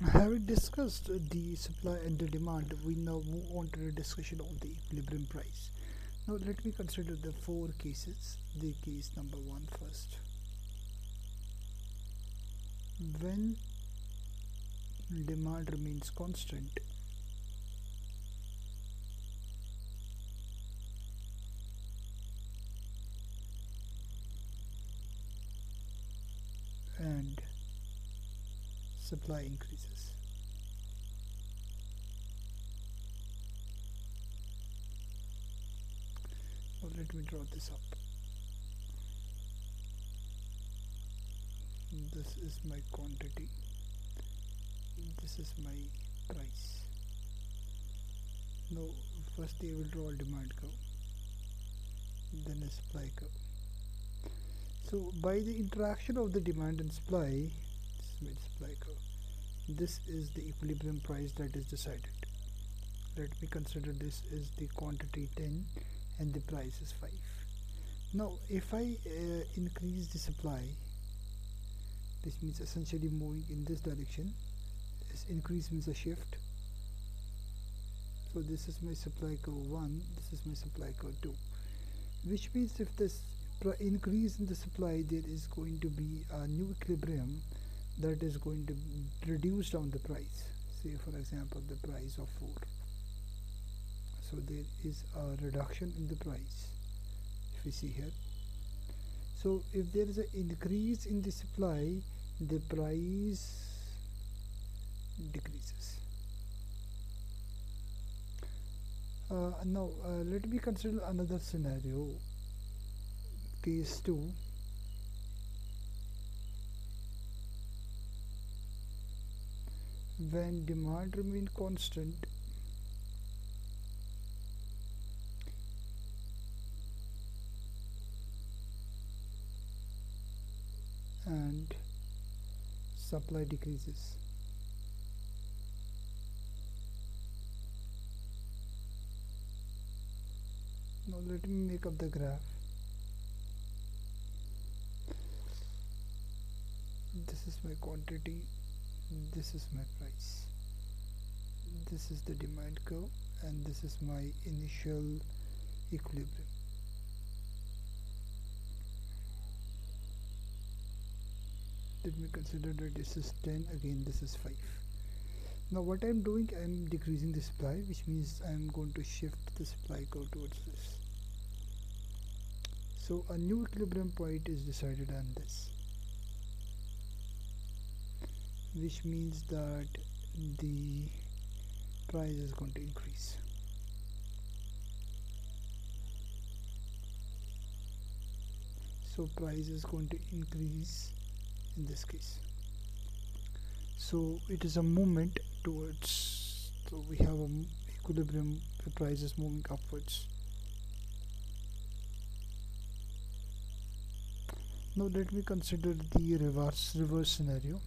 Having discussed the supply and the demand, we now move on to the discussion of the equilibrium price. Now let me consider the four cases. The case number one first. When demand remains constant and supply increases. Now let me draw this up. This is my quantity, this is my price. Now firstly I will draw a demand curve, then a supply curve. So by the interaction of the demand and supply, this is my supply curve, this is the equilibrium price that is decided. Let me consider this is the quantity 10 and the price is 5. Now if I increase the supply, this means essentially moving in this direction. This increase means a shift. So this is my supply curve 1, this is my supply curve 2, which means if this increase in the supply, there is going to be a new equilibrium that is going to reduce down the price. Say for example the price of 4. So there is a reduction in the price, if you see here. So if there is an increase in the supply, the price decreases. Now let me consider another scenario. Case 2. When demand remains constant and supply decreases. Now let me make up the graph. This is my quantity, this is my price, this is the demand curve, and this is my initial equilibrium. Let me consider that this is 10, again this is 5. Now what I am doing, I am decreasing the supply, which means I am going to shift the supply curve towards this. So a new equilibrium point is decided on this, which means that the price is going to increase. So price is going to increase in this case. So it is a movement towards, so we have a equilibrium, the price is moving upwards. Now let me consider the reverse scenario.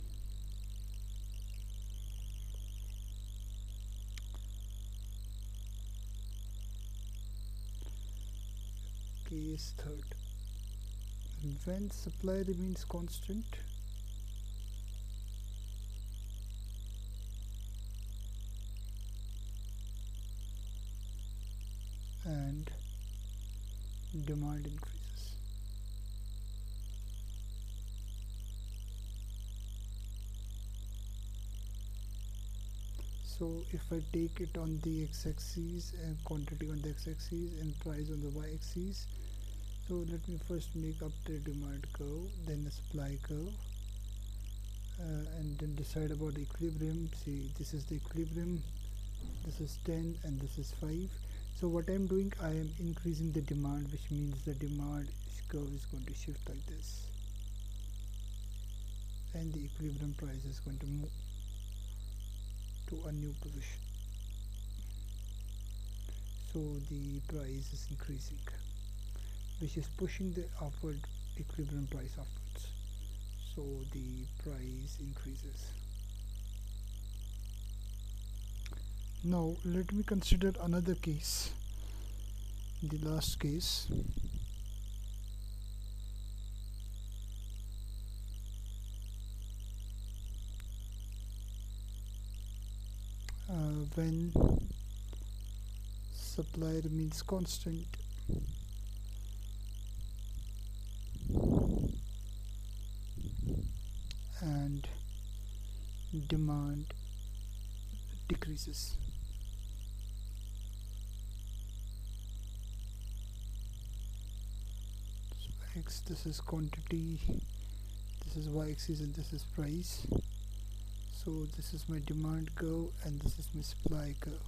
Case 3. When supply remains constant and demand increases. So if I take it on the x-axis and quantity on the x-axis and price on the y-axis, so let me first make up the demand curve, then the supply curve, and then decide about the equilibrium. See, this is the equilibrium, this is 10 and this is 5. So what I am doing, I am increasing the demand, which means the demand curve is going to shift like this, and the equilibrium price is going to move to a new position. So the price is increasing, which is pushing the upward equilibrium price upwards. So the price increases. Now let me consider another case, the last case. when supply remains constant and demand decreases. So x, this is quantity, this is y-axis, and this is price. So this is my demand curve and this is my supply curve.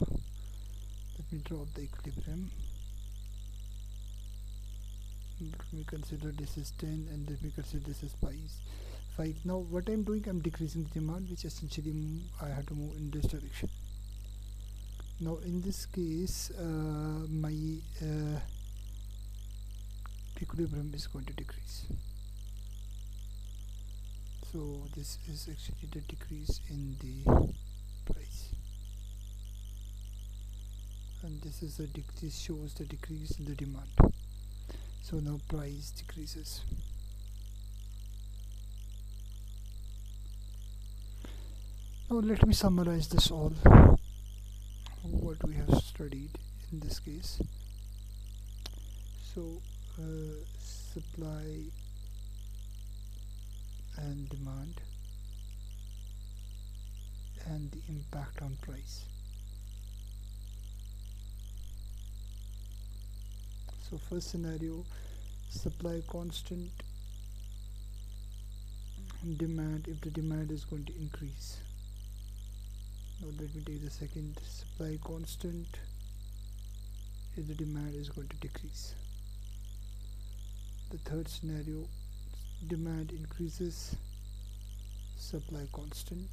Let me draw the equilibrium. Let me consider this is 10 and let me consider this is 5. Now what I'm doing, I'm decreasing the demand, which essentially I have to move in this direction. Now in this case my equilibrium is going to decrease. So this is actually the decrease in the price, and this is this shows the decrease in the demand. So now price decreases. Now let me summarize this all, what we have studied in this case. So supply and demand and the impact on price. So first scenario, supply constant, demand, if the demand is going to increase. Now let me take the second, supply constant if the demand is going to decrease. The third scenario, demand increases, supply constant.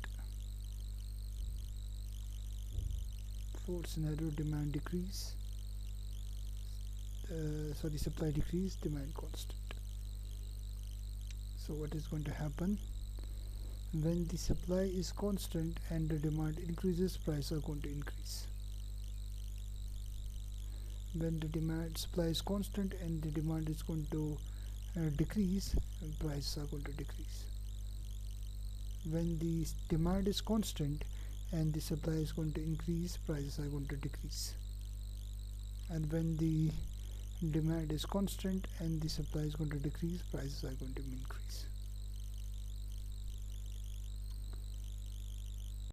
Fourth scenario, demand decrease, supply decrease, demand constant. So what is going to happen? When the supply is constant and the demand increases, prices are going to increase. When the supply is constant and the demand is going to decrease, prices are going to decrease. When the demand is constant and the supply is going to increase, prices are going to decrease. And when the demand is constant and the supply is going to decrease, prices are going to increase.